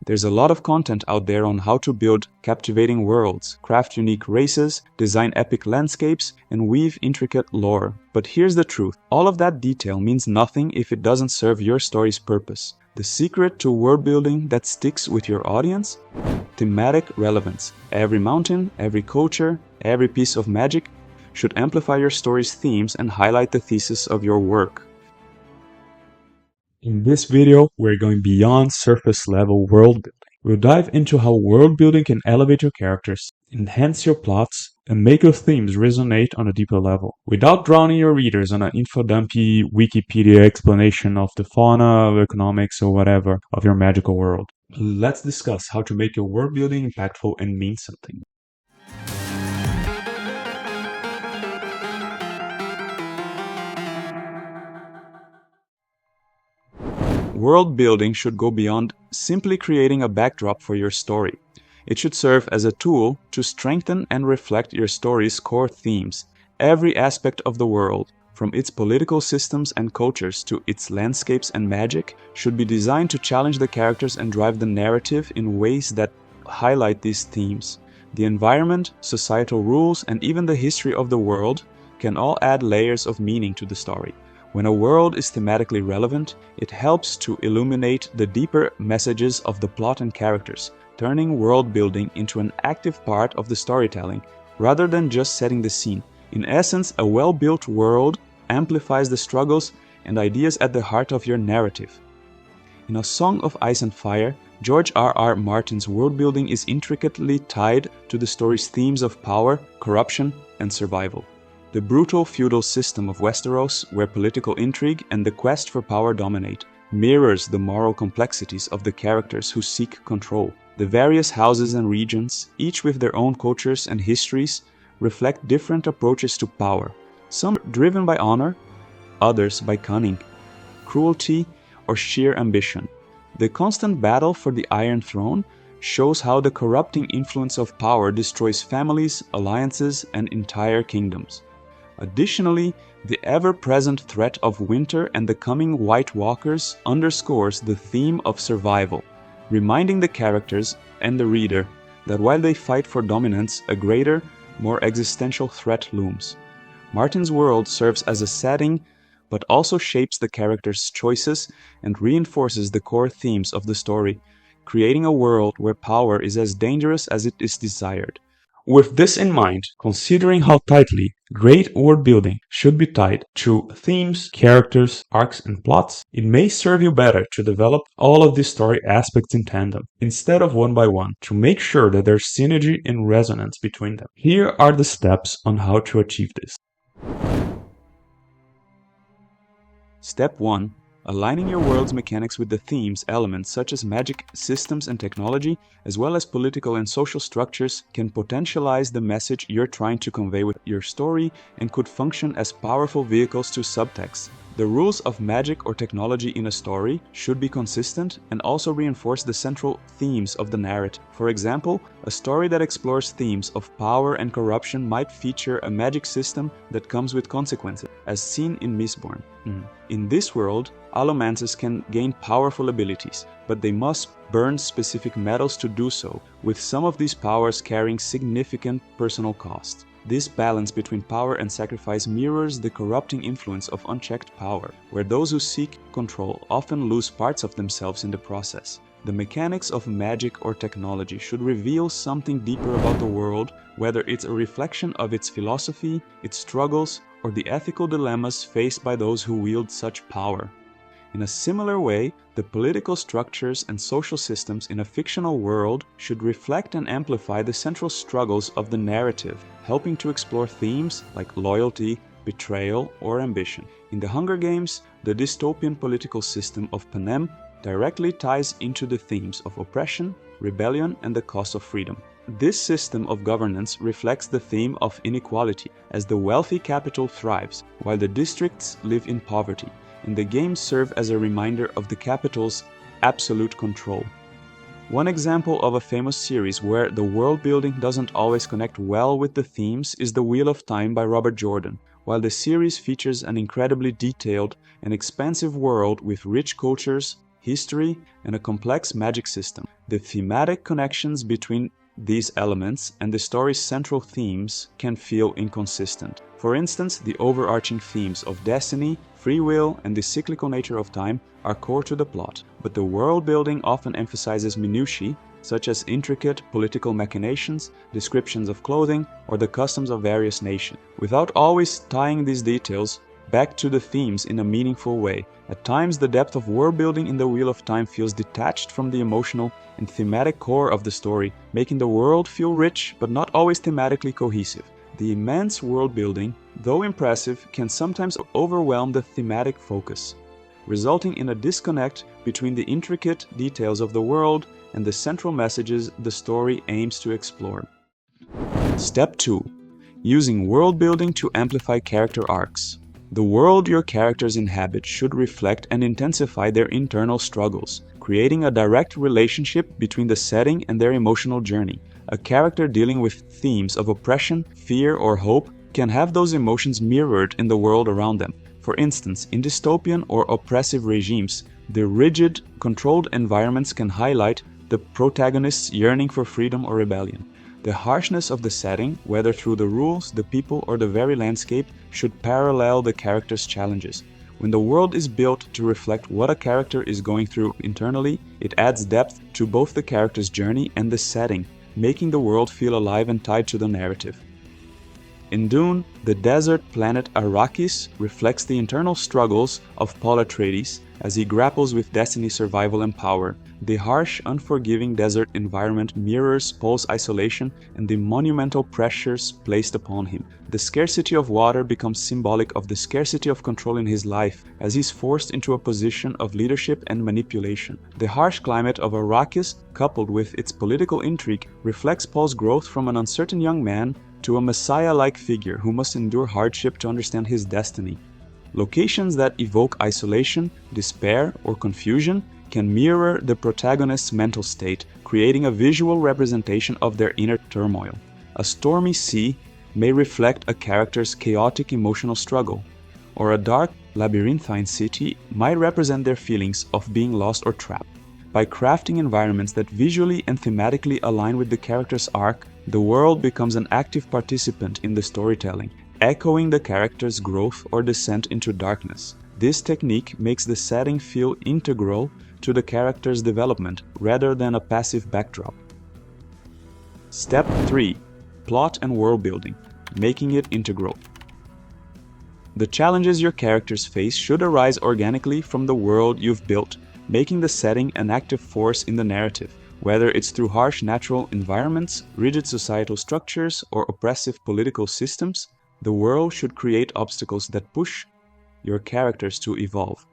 There's a lot of content out there on how to build captivating worlds, craft unique races, design epic landscapes, and weave intricate lore. But here's the truth. All of that detail means nothing if it doesn't serve your story's purpose. The secret to world building that sticks with your audience? Thematic relevance. Every mountain, every culture, every piece of magic should amplify your story's themes and highlight the thesis of your work. In this video, we're going beyond surface level world building. We'll dive into how world building can elevate your characters, enhance your plots, and make your themes resonate on a deeper level, without drowning your readers on an infodumpy Wikipedia explanation of the fauna, economics, or whatever of your magical world. Let's discuss how to make your world building impactful and mean something. World building should go beyond simply creating a backdrop for your story. It should serve as a tool to strengthen and reflect your story's core themes. Every aspect of the world, from its political systems and cultures to its landscapes and magic, should be designed to challenge the characters and drive the narrative in ways that highlight these themes. The environment, societal rules, and even the history of the world can all add layers of meaning to the story. When a world is thematically relevant, it helps to illuminate the deeper messages of the plot and characters, turning world building into an active part of the storytelling, rather than just setting the scene. In essence, a well-built world amplifies the struggles and ideas at the heart of your narrative. In A Song of Ice and Fire, George R.R. Martin's world building is intricately tied to the story's themes of power, corruption, and survival. The brutal feudal system of Westeros, where political intrigue and the quest for power dominate, mirrors the moral complexities of the characters who seek control. The various houses and regions, each with their own cultures and histories, reflect different approaches to power, some driven by honor, others by cunning, cruelty, or sheer ambition. The constant battle for the Iron Throne shows how the corrupting influence of power destroys families, alliances, and entire kingdoms. Additionally, the ever-present threat of winter and the coming White Walkers underscores the theme of survival, reminding the characters and the reader that while they fight for dominance, a greater, more existential threat looms. Martin's world serves as a setting, but also shapes the characters' choices and reinforces the core themes of the story, creating a world where power is as dangerous as it is desired. With this in mind, considering how tightly great world building should be tied to themes, characters, arcs, and plots, it may serve you better to develop all of these story aspects in tandem, instead of one by one, to make sure that there's synergy and resonance between them. Here are the steps on how to achieve this. Step 1. Aligning your world's mechanics with the themes, elements such as magic systems and technology, as well as political and social structures, can potentialize the message you're trying to convey with your story and could function as powerful vehicles to subtext. The rules of magic or technology in a story should be consistent and also reinforce the central themes of the narrative. For example, a story that explores themes of power and corruption might feature a magic system that comes with consequences, as seen in Mistborn. In this world, allomancers can gain powerful abilities, but they must burn specific metals to do so, with some of these powers carrying significant personal cost. This balance between power and sacrifice mirrors the corrupting influence of unchecked power, where those who seek control often lose parts of themselves in the process. The mechanics of magic or technology should reveal something deeper about the world, whether it's a reflection of its philosophy, its struggles, or the ethical dilemmas faced by those who wield such power. In a similar way, the political structures and social systems in a fictional world should reflect and amplify the central struggles of the narrative, helping to explore themes like loyalty, betrayal, or ambition. In The Hunger Games, the dystopian political system of Panem directly ties into the themes of oppression, rebellion, and the cost of freedom. This system of governance reflects the theme of inequality, as the wealthy capital thrives, while the districts live in poverty, and the games serve as a reminder of the capital's absolute control. One example of a famous series where the world building doesn't always connect well with the themes is The Wheel of Time by Robert Jordan. While the series features an incredibly detailed and expansive world with rich cultures, history, and a complex magic system. The thematic connections between these elements and the story's central themes can feel inconsistent. For instance, the overarching themes of destiny, free will, and the cyclical nature of time are core to the plot, but the world building often emphasizes minutiae, such as intricate political machinations, descriptions of clothing, or the customs of various nations, without always tying these details back to the themes in a meaningful way. At times, the depth of world building in the Wheel of Time feels detached from the emotional and thematic core of the story, making the world feel rich but not always thematically cohesive. The immense world building, though impressive, can sometimes overwhelm the thematic focus, resulting in a disconnect between the intricate details of the world and the central messages the story aims to explore. Step 2. Using world building to amplify character arcs. The world your characters inhabit should reflect and intensify their internal struggles, creating a direct relationship between the setting and their emotional journey. A character dealing with themes of oppression, fear, or hope can have those emotions mirrored in the world around them. For instance, in dystopian or oppressive regimes, the rigid, controlled environments can highlight the protagonist's yearning for freedom or rebellion. The harshness of the setting, whether through the rules, the people, or the very landscape, should parallel the character's challenges. When the world is built to reflect what a character is going through internally, it adds depth to both the character's journey and the setting, making the world feel alive and tied to the narrative. In Dune, the desert planet Arrakis reflects the internal struggles of Paul Atreides as he grapples with destiny, survival, and power. The harsh, unforgiving desert environment mirrors Paul's isolation and the monumental pressures placed upon him. The scarcity of water becomes symbolic of the scarcity of control in his life, as he's forced into a position of leadership and manipulation. The harsh climate of Arrakis, coupled with its political intrigue, reflects Paul's growth from an uncertain young man to a messiah-like figure who must endure hardship to understand his destiny. Locations that evoke isolation, despair, or confusion can mirror the protagonist's mental state, creating a visual representation of their inner turmoil. A stormy sea may reflect a character's chaotic emotional struggle, or a dark, labyrinthine city might represent their feelings of being lost or trapped. By crafting environments that visually and thematically align with the character's arc, the world becomes an active participant in the storytelling, echoing the character's growth or descent into darkness. This technique makes the setting feel integral to the character's development rather than a passive backdrop. Step 3. Plot and world building, making it integral. The challenges your characters face should arise organically from the world you've built, making the setting an active force in the narrative. Whether it's through harsh natural environments, rigid societal structures, or oppressive political systems, the world should create obstacles that push your characters to evolve.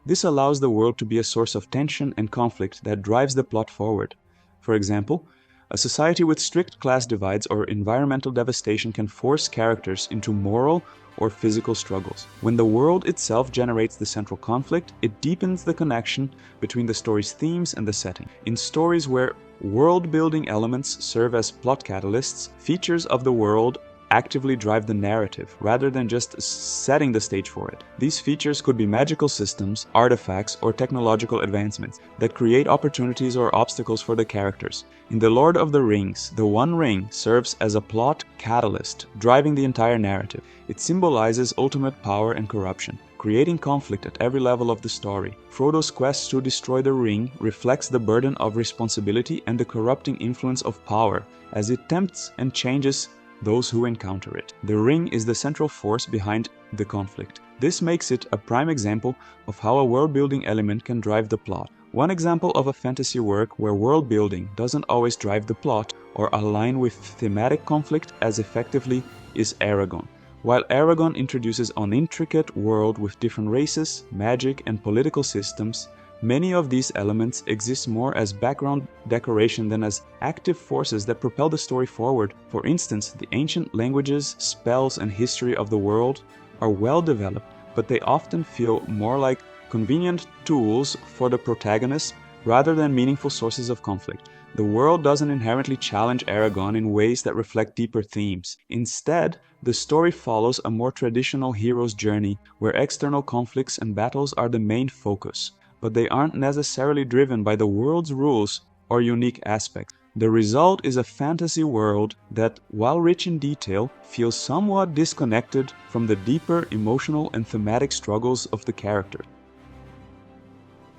This allows the world to be a source of tension and conflict that drives the plot forward. For example, a society with strict class divides or environmental devastation can force characters into moral or physical struggles. When the world itself generates the central conflict, it deepens the connection between the story's themes and the setting. In stories where world-building elements serve as plot catalysts, features of the world actively drive the narrative, rather than just setting the stage for it. These features could be magical systems, artifacts, or technological advancements that create opportunities or obstacles for the characters. In The Lord of the Rings, the One Ring serves as a plot catalyst, driving the entire narrative. It symbolizes ultimate power and corruption, creating conflict at every level of the story. Frodo's quest to destroy the ring reflects the burden of responsibility and the corrupting influence of power, as it tempts and changes those who encounter it. The ring is the central force behind the conflict. This makes it a prime example of how a world-building element can drive the plot. One example of a fantasy work where world-building doesn't always drive the plot or align with thematic conflict as effectively is Aragon. While Aragon introduces an intricate world with different races, magic, and political systems, many of these elements exist more as background decoration than as active forces that propel the story forward. For instance, the ancient languages, spells, and history of the world are well developed, but they often feel more like convenient tools for the protagonist rather than meaningful sources of conflict. The world doesn't inherently challenge Aragon in ways that reflect deeper themes. Instead, the story follows a more traditional hero's journey where external conflicts and battles are the main focus. but they aren't necessarily driven by the world's rules or unique aspects. The result is a fantasy world that, while rich in detail, feels somewhat disconnected from the deeper emotional and thematic struggles of the characters.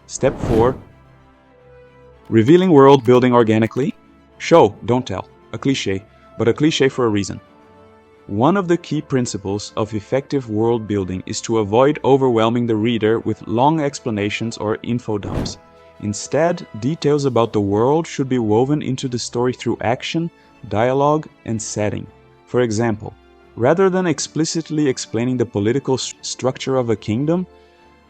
Step 4. Revealing world building organically. Show, don't tell. A cliché, but a cliché for a reason. One of the key principles of effective world building is to avoid overwhelming the reader with long explanations or info dumps. Instead, details about the world should be woven into the story through action, dialogue, and setting. For example, rather than explicitly explaining the political structure of a kingdom,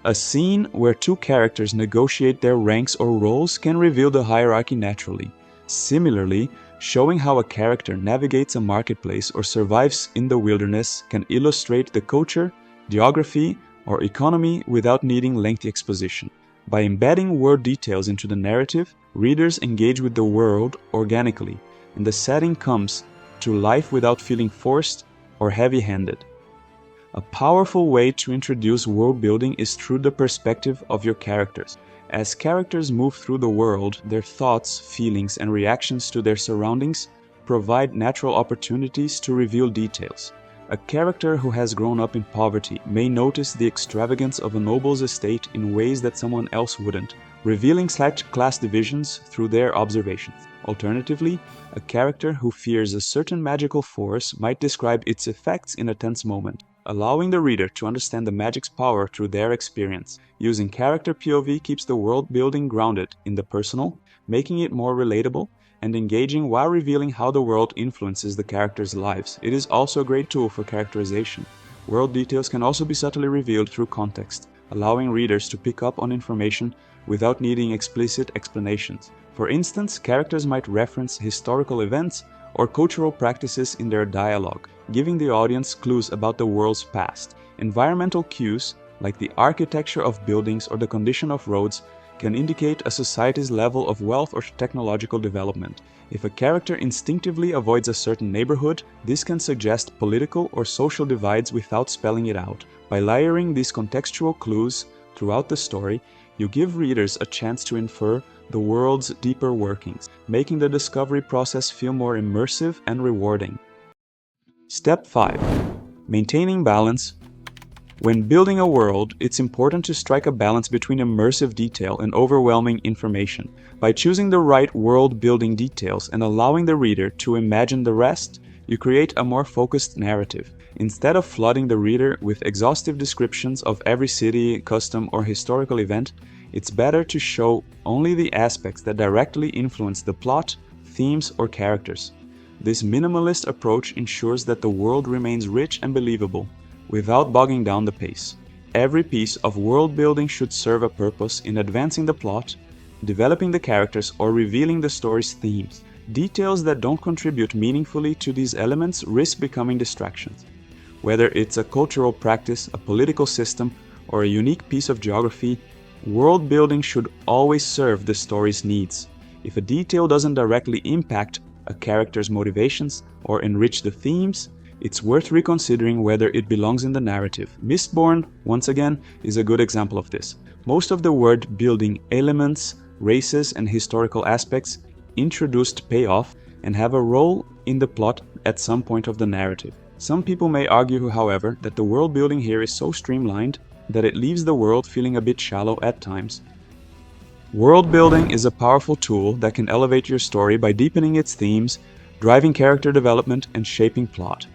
a scene where two characters negotiate their ranks or roles can reveal the hierarchy naturally. Similarly, showing how a character navigates a marketplace or survives in the wilderness can illustrate the culture, geography, or economy without needing lengthy exposition. By embedding word details into the narrative, readers engage with the world organically, and the setting comes to life without feeling forced or heavy-handed. A powerful way to introduce world building is through the perspective of your characters. As characters move through the world, their thoughts, feelings, and reactions to their surroundings provide natural opportunities to reveal details. A character who has grown up in poverty may notice the extravagance of a noble's estate in ways that someone else wouldn't, revealing such class divisions through their observations. Alternatively, a character who fears a certain magical force might describe its effects in a tense moment, allowing the reader to understand the magic's power through their experience. Using character POV keeps the world building grounded in the personal, making it more relatable and engaging while revealing how the world influences the characters' lives. It is also a great tool for characterization. World details can also be subtly revealed through context, allowing readers to pick up on information without needing explicit explanations. For instance, characters might reference historical events or cultural practices in their dialogue, giving the audience clues about the world's past. Environmental cues, like the architecture of buildings or the condition of roads, can indicate a society's level of wealth or technological development. If a character instinctively avoids a certain neighborhood, this can suggest political or social divides without spelling it out. By layering these contextual clues throughout the story, you give readers a chance to infer the world's deeper workings, making the discovery process feel more immersive and rewarding. Step 5. Maintaining balance. When building a world, it's important to strike a balance between immersive detail and overwhelming information. By choosing the right world-building details and allowing the reader to imagine the rest, you create a more focused narrative. Instead of flooding the reader with exhaustive descriptions of every city, custom, or historical event, it's better to show only the aspects that directly influence the plot, themes, or characters. This minimalist approach ensures that the world remains rich and believable, without bogging down the pace. Every piece of world building should serve a purpose in advancing the plot, developing the characters, or revealing the story's themes. Details that don't contribute meaningfully to these elements risk becoming distractions. Whether it's a cultural practice, a political system, or a unique piece of geography, world building should always serve the story's needs. If a detail doesn't directly impact a character's motivations or enrich the themes, it's worth reconsidering whether it belongs in the narrative. Mistborn, once again, is a good example of this. Most of the world building elements, races, and historical aspects introduced pay off and have a role in the plot at some point of the narrative. Some people may argue, however, that the world building here is so streamlined that it leaves the world feeling a bit shallow at times. World building is a powerful tool that can elevate your story by deepening its themes, driving character development, and shaping plot.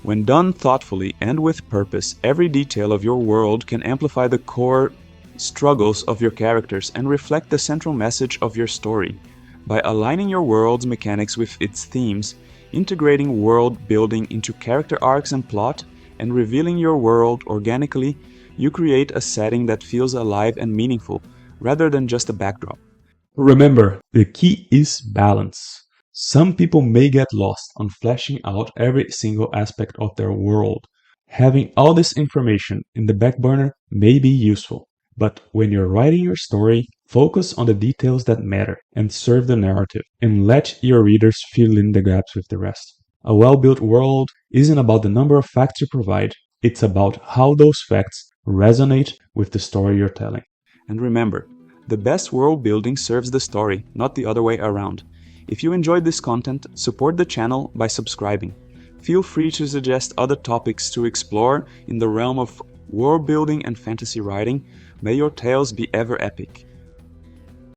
When done thoughtfully and with purpose, every detail of your world can amplify the core struggles of your characters and reflect the central message of your story. By aligning your world's mechanics with its themes, integrating world building into character arcs and plot, and revealing your world organically, you create a setting that feels alive and meaningful, rather than just a backdrop. Remember, the key is balance. Some people may get lost on fleshing out every single aspect of their world. Having all this information in the back burner may be useful, but when you're writing your story, focus on the details that matter and serve the narrative, and let your readers fill in the gaps with the rest. A well-built world isn't about the number of facts you provide, it's about how those facts resonate with the story you're telling. And remember, The best world building serves the story, not the other way around. If you enjoyed this content, support the channel by subscribing. Feel free to suggest other topics to explore in the realm of world building and fantasy writing. May your tales be ever epic.